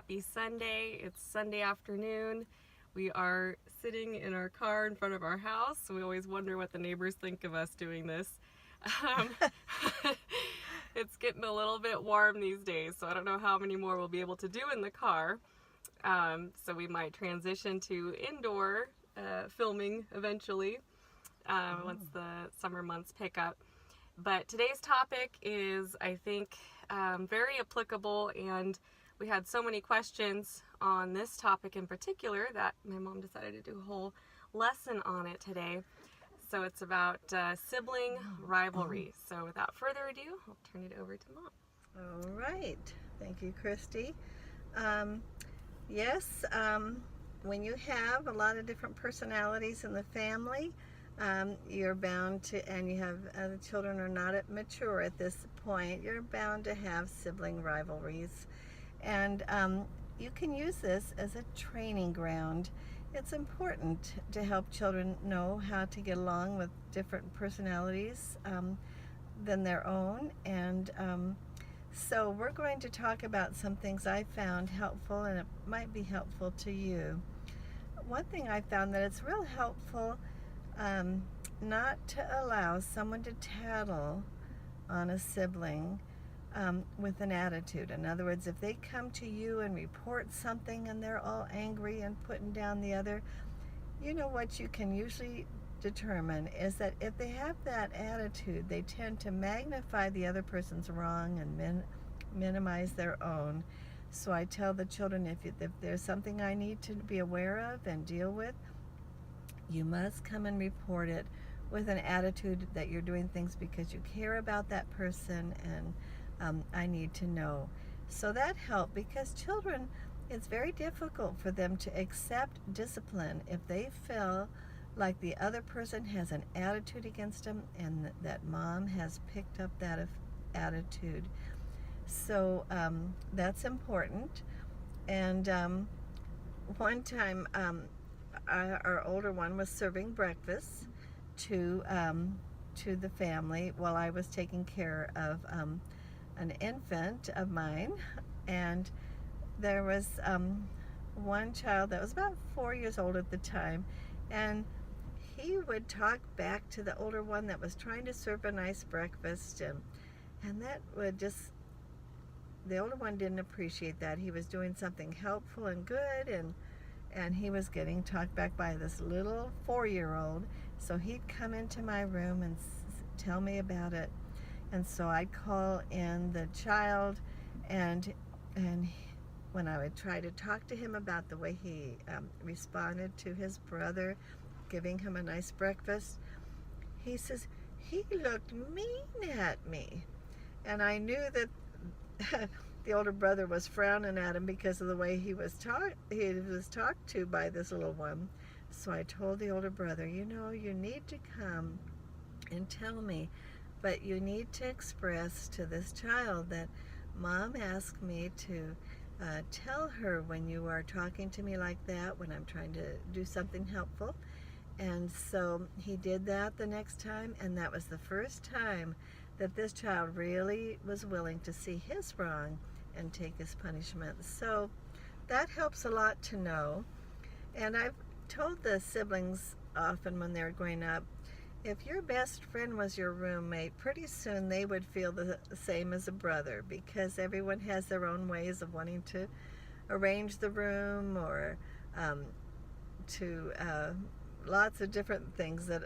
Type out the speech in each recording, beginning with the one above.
Happy Sunday. It's Sunday afternoon. We are sitting in our car in front of our house. We always wonder what the neighbors think of us doing this. Um, it's getting a little bit warm these days, so I don't know how many more we'll be able to do in the car. So we might transition to indoor filming eventually once the summer months pick up. But today's topic is, I think, very applicable, and we had so many questions on this topic in particular that my mom decided to do a whole lesson on it today. So it's about sibling rivalry. So without further ado, I'll turn it over to Mom. All right. Thank you, Christy. Yes, when you have a lot of different personalities in the family, you're bound to, and you have the children are not mature at this point, you're bound to have sibling rivalries. And you can use this as a training ground. It's important to help children know how to get along with different personalities than their own. And so we're going to talk about some things I found helpful, and it might be helpful to you. One thing I found that it's real helpful not to allow someone to tattle on a sibling with an attitude. In other words, if they come to you and report something and they're all angry and putting down the other, you know what you can usually determine is that if they have that attitude, they tend to magnify the other person's wrong and minimize their own. So I tell the children, if there's something I need to be aware of and deal with, you must come and report it with an attitude that you're doing things because you care about that person, and I need to know. So that helped, because children, it's very difficult for them to accept discipline if they feel like the other person has an attitude against them and that mom has picked up that attitude. So that's important. And one time our older one was serving breakfast to the family while I was taking care of an infant of mine, and there was one child that was about 4 years old at the time, and he would talk back to the older one that was trying to serve a nice breakfast, and that would just, the older one didn't appreciate that. He was doing something helpful and good, and he was getting talked back by this little 4-year-old. So he'd come into my room and tell me about it. And so I'd call in the child, and when I would try to talk to him about the way he responded to his brother giving him a nice breakfast, he says, he looked mean at me. And I knew that the older brother was frowning at him because of the way he was talked to by this little one. So I told the older brother, you know, you need to come and tell me, but you need to express to this child that Mom asked me to tell her when you are talking to me like that, when I'm trying to do something helpful. And so he did that the next time, and that was the first time that this child really was willing to see his wrong and take his punishment. So that helps a lot to know. And I've told the siblings often when they're growing up, if your best friend was your roommate, pretty soon they would feel the same as a brother, because everyone has their own ways of wanting to arrange the room, or lots of different things that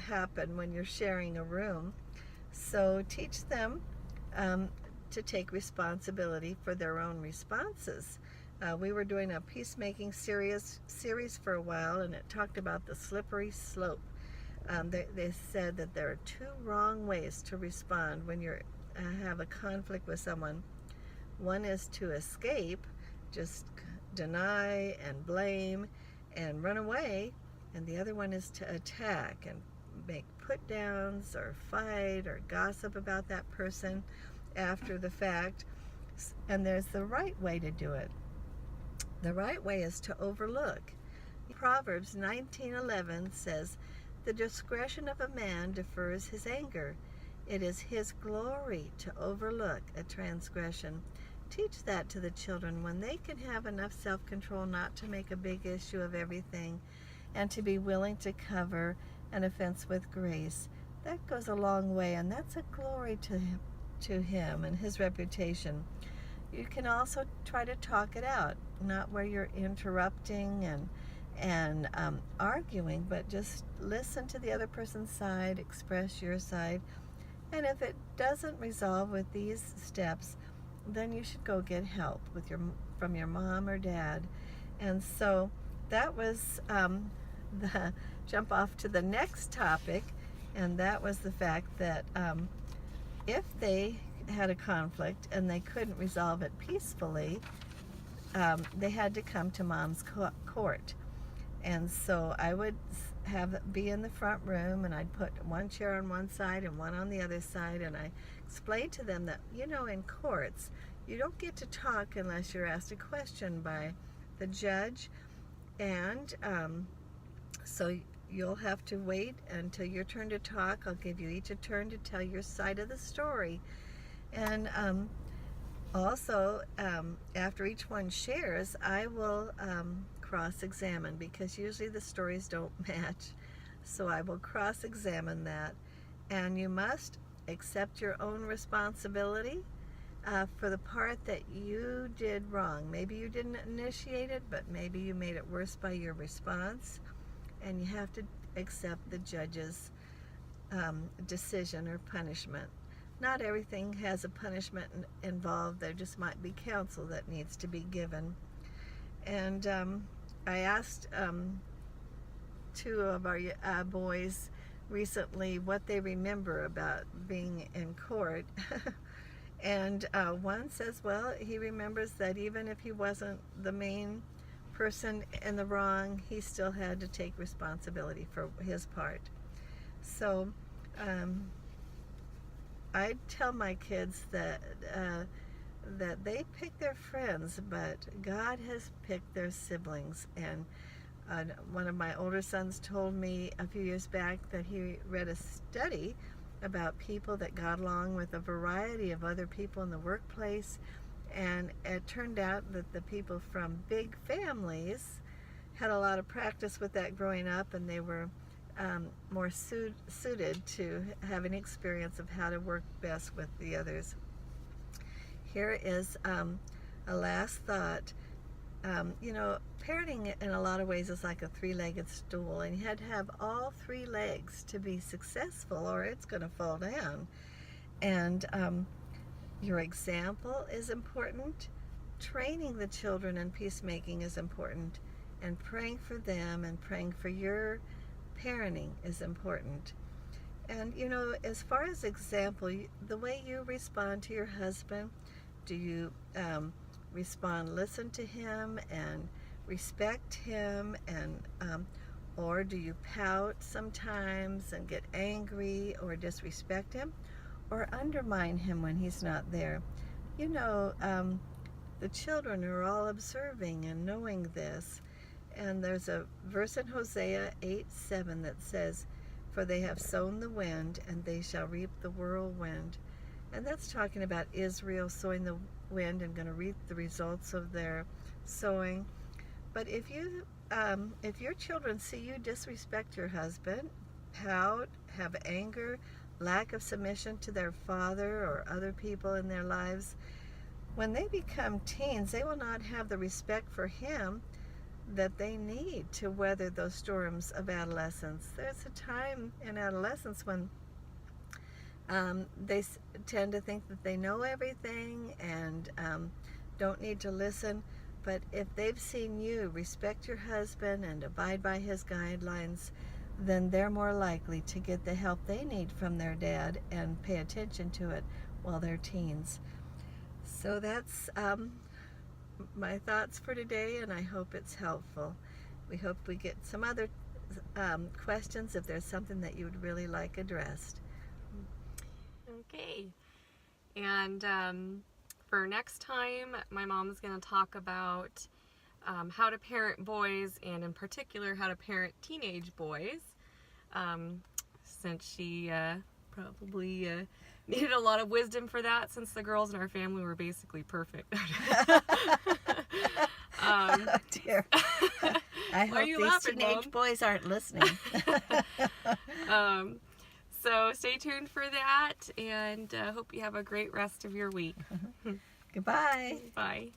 happen when you're sharing a room. So teach them to take responsibility for their own responses. We were doing a peacemaking series for a while, and it talked about the slippery slope. They said that there are 2 wrong ways to respond when you have a conflict with someone. One is to escape, just deny and blame and run away, and the other one is to attack and make put-downs or fight or gossip about that person after the fact. And there's the right way to do it. The right way is to overlook. Proverbs 19:11 says, the discretion of a man defers his anger. It is his glory to overlook a transgression. teach that to the children. When they can have enough self-control not to make a big issue of everything and to be willing to cover an offense with grace, that goes a long way, and that's a glory to him and his reputation. You can also try to talk it out, not where you're interrupting and arguing, but just listen to the other person's side, express your side. And if it doesn't resolve with these steps, then you should go get help from your mom or dad. And so that was the jump off to the next topic, and that was the fact that if they had a conflict and they couldn't resolve it peacefully, they had to come to mom's court. And so I would be in the front room, and I'd put one chair on one side and one on the other side, and I explained to them that, in courts, you don't get to talk unless you're asked a question by the judge, and so you'll have to wait until your turn to talk. I'll give you each a turn to tell your side of the story. And also, after each one shares, I will cross-examine, because usually the stories don't match. So I will cross-examine that. And you must accept your own responsibility for the part that you did wrong. Maybe you didn't initiate it, but maybe you made it worse by your response. And you have to accept the judge's decision or punishment. Not everything has a punishment involved. There just might be counsel that needs to be given. And I asked two of our boys recently what they remember about being in court. And one says, well, he remembers that even if he wasn't the main person in the wrong, he still had to take responsibility for his part. So I tell my kids that they pick their friends, but God has picked their siblings. And one of my older sons told me a few years back that he read a study about people that got along with a variety of other people in the workplace, and it turned out that the people from big families had a lot of practice with that growing up, and they were more suited to have an experience of how to work best with the others. Here is a last thought. Parenting in a lot of ways is like a three-legged stool, and you had to have all three legs to be successful, or it's going to fall down. And your example is important. Training the children in peacemaking is important, and praying for them and praying for your parenting is important. And as far as example, the way you respond to your husband, do you listen to him and respect him, and or do you pout sometimes and get angry or disrespect him, or undermine him when he's not there? The children are all observing and knowing this. And there's a verse in Hosea 8:7 that says, "For they have sown the wind, and they shall reap the whirlwind." And that's talking about Israel sowing the wind and going to reap the results of their sowing. But if your children see you disrespect your husband, pout, have anger, lack of submission to their father or other people in their lives, when they become teens, they will not have the respect for him that they need to weather those storms of adolescence. There's a time in adolescence when they tend to think that they know everything and don't need to listen. But if they've seen you respect your husband and abide by his guidelines, then they're more likely to get the help they need from their dad and pay attention to it while they're teens. So that's my thoughts for today, and I hope it's helpful. We hope we get some other questions if there's something that you would really like addressed. Okay. And for next time, my mom's going to talk about how to parent boys, and in particular how to parent teenage boys, since she probably needed a lot of wisdom for that, since the girls in our family were basically perfect. Oh dear. I Why are hope you these laughing, teenage Mom? boys aren't listening. So stay tuned for that, and hope you have a great rest of your week. Goodbye. Bye.